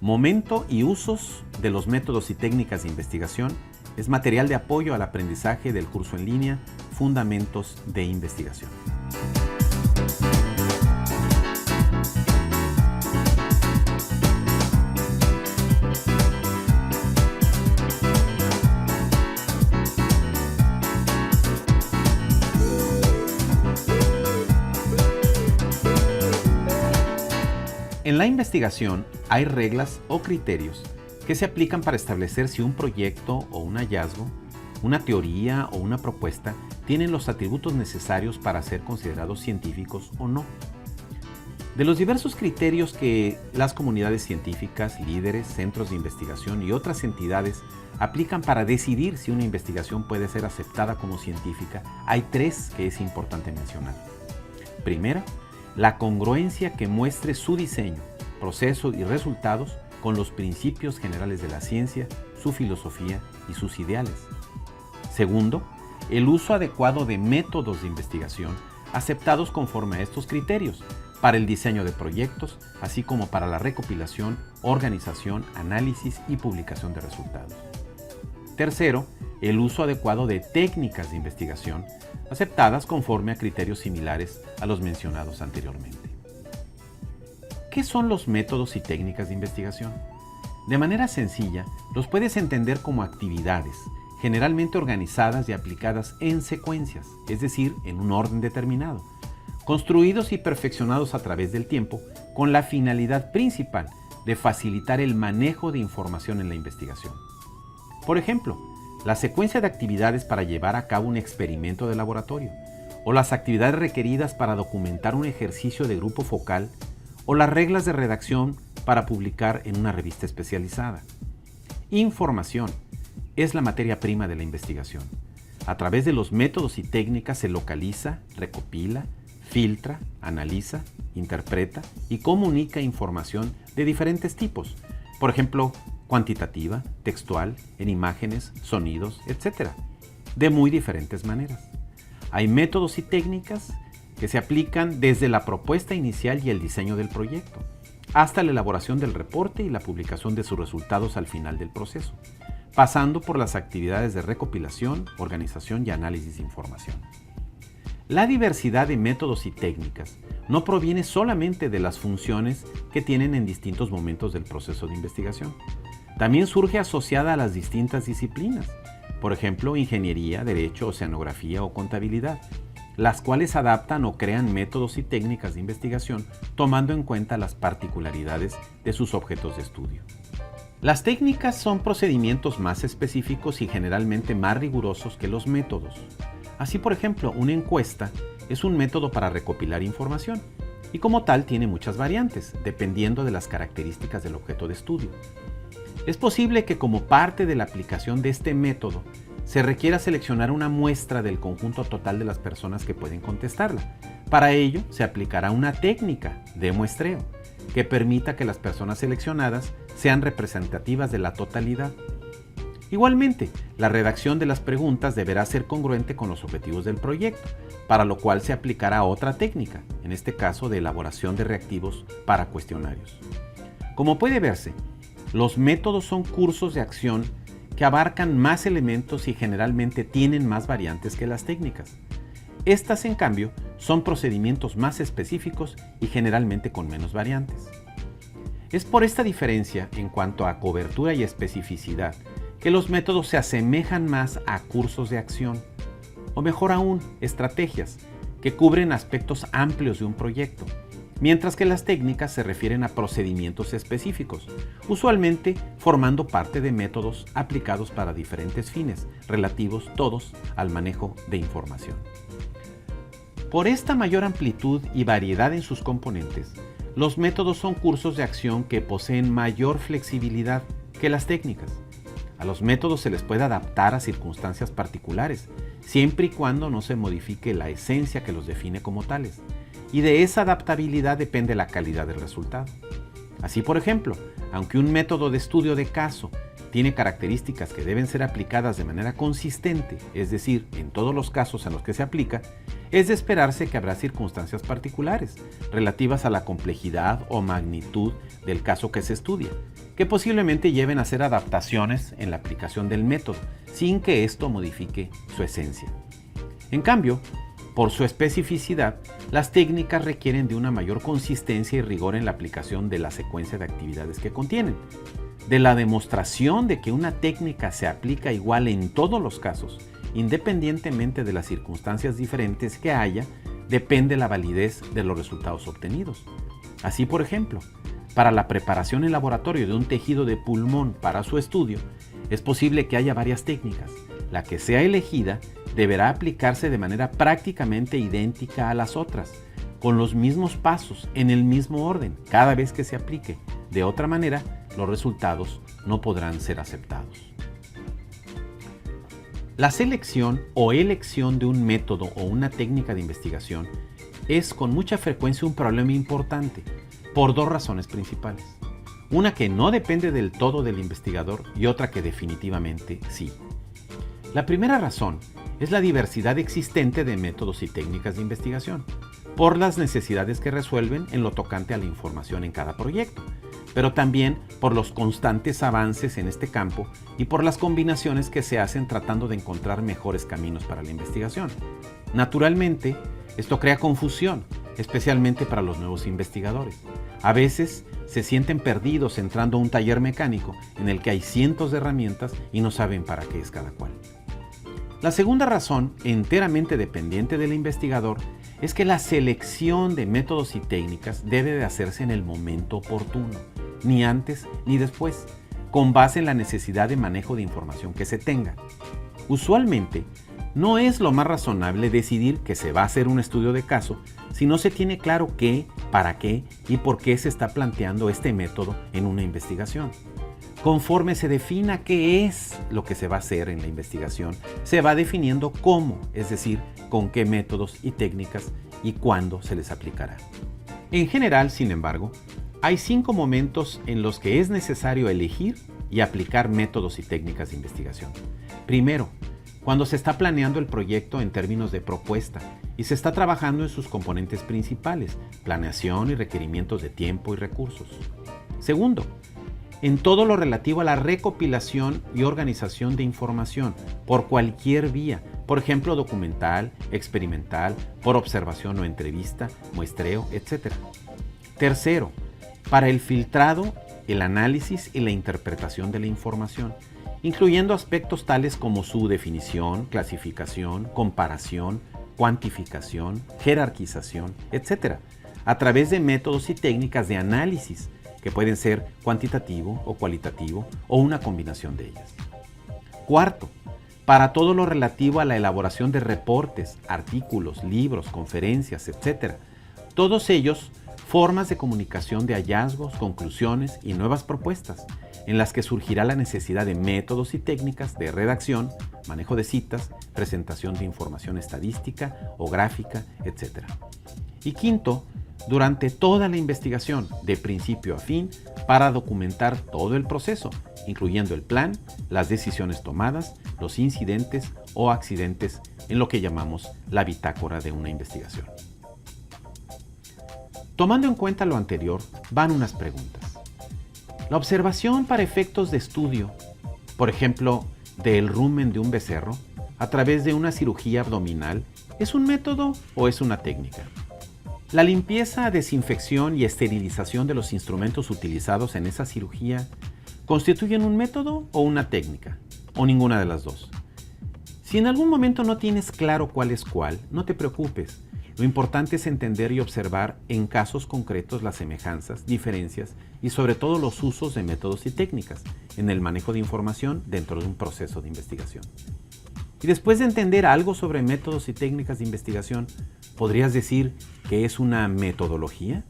Momento y usos de los métodos y técnicas de investigación es material de apoyo al aprendizaje del curso en línea Fundamentos de Investigación. En la investigación hay reglas o criterios que se aplican para establecer si un proyecto o un hallazgo, una teoría o una propuesta tienen los atributos necesarios para ser considerados científicos o no. De los diversos criterios que las comunidades científicas, líderes, centros de investigación y otras entidades aplican para decidir si una investigación puede ser aceptada como científica, hay tres que es importante mencionar. Primero, la congruencia que muestre su diseño, proceso y resultados con los principios generales de la ciencia, su filosofía y sus ideales. Segundo, el uso adecuado de métodos de investigación aceptados conforme a estos criterios para el diseño de proyectos, así como para la recopilación, organización, análisis y publicación de resultados. Tercero, el uso adecuado de técnicas de investigación aceptadas conforme a criterios similares a los mencionados anteriormente. ¿Qué son los métodos y técnicas de investigación? De manera sencilla, los puedes entender como actividades, generalmente organizadas y aplicadas en secuencias, es decir, en un orden determinado, construidos y perfeccionados a través del tiempo con la finalidad principal de facilitar el manejo de información en la investigación. Por ejemplo, la secuencia de actividades para llevar a cabo un experimento de laboratorio, o las actividades requeridas para documentar un ejercicio de grupo focal, o las reglas de redacción para publicar en una revista especializada. Información es la materia prima de la investigación. A través de los métodos y técnicas se localiza, recopila, filtra, analiza, interpreta y comunica información de diferentes tipos. Por ejemplo, cuantitativa, textual, en imágenes, sonidos, etc. De muy diferentes maneras. Hay métodos y técnicas que se aplican desde la propuesta inicial y el diseño del proyecto, hasta la elaboración del reporte y la publicación de sus resultados al final del proceso, pasando por las actividades de recopilación, organización y análisis de información. La diversidad de métodos y técnicas no proviene solamente de las funciones que tienen en distintos momentos del proceso de investigación. También surge asociada a las distintas disciplinas, por ejemplo, ingeniería, derecho, oceanografía o contabilidad, las cuales adaptan o crean métodos y técnicas de investigación tomando en cuenta las particularidades de sus objetos de estudio. Las técnicas son procedimientos más específicos y generalmente más rigurosos que los métodos. Así, por ejemplo, una encuesta es un método para recopilar información y como tal tiene muchas variantes, dependiendo de las características del objeto de estudio. Es posible que como parte de la aplicación de este método se requiera seleccionar una muestra del conjunto total de las personas que pueden contestarla. Para ello se aplicará una técnica de muestreo que permita que las personas seleccionadas sean representativas de la totalidad. Igualmente, la redacción de las preguntas deberá ser congruente con los objetivos del proyecto, para lo cual se aplicará otra técnica, en este caso de elaboración de reactivos para cuestionarios. Como puede verse, los métodos son cursos de acción que abarcan más elementos y generalmente tienen más variantes que las técnicas. Estas, en cambio, son procedimientos más específicos y generalmente con menos variantes. Es por esta diferencia en cuanto a cobertura y especificidad que los métodos se asemejan más a cursos de acción, o mejor aún, estrategias, que cubren aspectos amplios de un proyecto, mientras que las técnicas se refieren a procedimientos específicos, usualmente formando parte de métodos aplicados para diferentes fines, relativos todos al manejo de información. Por esta mayor amplitud y variedad en sus componentes, los métodos son cursos de acción que poseen mayor flexibilidad que las técnicas. A los métodos se les puede adaptar a circunstancias particulares, siempre y cuando no se modifique la esencia que los define como tales, y de esa adaptabilidad depende la calidad del resultado. Así, por ejemplo, aunque un método de estudio de caso tiene características que deben ser aplicadas de manera consistente, es decir, en todos los casos en los que se aplica, es de esperarse que habrá circunstancias particulares relativas a la complejidad o magnitud del caso que se estudia, que posiblemente lleven a hacer adaptaciones en la aplicación del método, sin que esto modifique su esencia. En cambio, por su especificidad, las técnicas requieren de una mayor consistencia y rigor en la aplicación de la secuencia de actividades que contienen. De la demostración de que una técnica se aplica igual en todos los casos, independientemente de las circunstancias diferentes que haya, depende la validez de los resultados obtenidos. Así, por ejemplo, para la preparación en laboratorio de un tejido de pulmón para su estudio, es posible que haya varias técnicas. La que sea elegida deberá aplicarse de manera prácticamente idéntica a las otras, con los mismos pasos, en el mismo orden, cada vez que se aplique. De otra manera, los resultados no podrán ser aceptados. La selección o elección de un método o una técnica de investigación es con mucha frecuencia un problema importante, por dos razones principales. Una que no depende del todo del investigador y otra que definitivamente sí. La primera razón es la diversidad existente de métodos y técnicas de investigación, por las necesidades que resuelven en lo tocante a la información en cada proyecto, pero también por los constantes avances en este campo y por las combinaciones que se hacen tratando de encontrar mejores caminos para la investigación. Naturalmente, esto crea confusión, especialmente para los nuevos investigadores. A veces se sienten perdidos entrando a un taller mecánico en el que hay cientos de herramientas y no saben para qué es cada cual. La segunda razón, enteramente dependiente del investigador, es que la selección de métodos y técnicas debe de hacerse en el momento oportuno, ni antes ni después, con base en la necesidad de manejo de información que se tenga. Usualmente, no es lo más razonable decidir que se va a hacer un estudio de caso si no se tiene claro qué, para qué y por qué se está planteando este método en una investigación. Conforme se defina qué es lo que se va a hacer en la investigación, se va definiendo cómo, es decir, con qué métodos y técnicas y cuándo se les aplicará. En general, sin embargo, hay 5 momentos en los que es necesario elegir y aplicar métodos y técnicas de investigación. Primero, cuando se está planeando el proyecto en términos de propuesta y se está trabajando en sus componentes principales, planeación y requerimientos de tiempo y recursos. Segundo, en todo lo relativo a la recopilación y organización de información por cualquier vía, por ejemplo documental, experimental, por observación o entrevista, muestreo, etc. Tercero, para el filtrado, el análisis y la interpretación de la información, incluyendo aspectos tales como su definición, clasificación, comparación, cuantificación, jerarquización, etc., a través de métodos y técnicas de análisis que pueden ser cuantitativo o cualitativo o una combinación de ellas. Cuarto, para todo lo relativo a la elaboración de reportes, artículos, libros, conferencias, etc., todos ellos formas de comunicación de hallazgos, conclusiones y nuevas propuestas, en las que surgirá la necesidad de métodos y técnicas de redacción, manejo de citas, presentación de información estadística o gráfica, etc. Y quinto, durante toda la investigación, de principio a fin, para documentar todo el proceso, incluyendo el plan, las decisiones tomadas, los incidentes o accidentes en lo que llamamos la bitácora de una investigación. Tomando en cuenta lo anterior, van unas preguntas. La observación para efectos de estudio, por ejemplo, del rumen de un becerro, a través de una cirugía abdominal, ¿es un método o es una técnica? La limpieza, desinfección y esterilización de los instrumentos utilizados en esa cirugía, ¿constituyen un método o una técnica? ¿O ninguna de las dos? Si en algún momento no tienes claro cuál es cuál, no te preocupes. Lo importante es entender y observar en casos concretos las semejanzas, diferencias y sobre todo los usos de métodos y técnicas en el manejo de información dentro de un proceso de investigación. Y después de entender algo sobre métodos y técnicas de investigación, ¿podrías decir que es una metodología?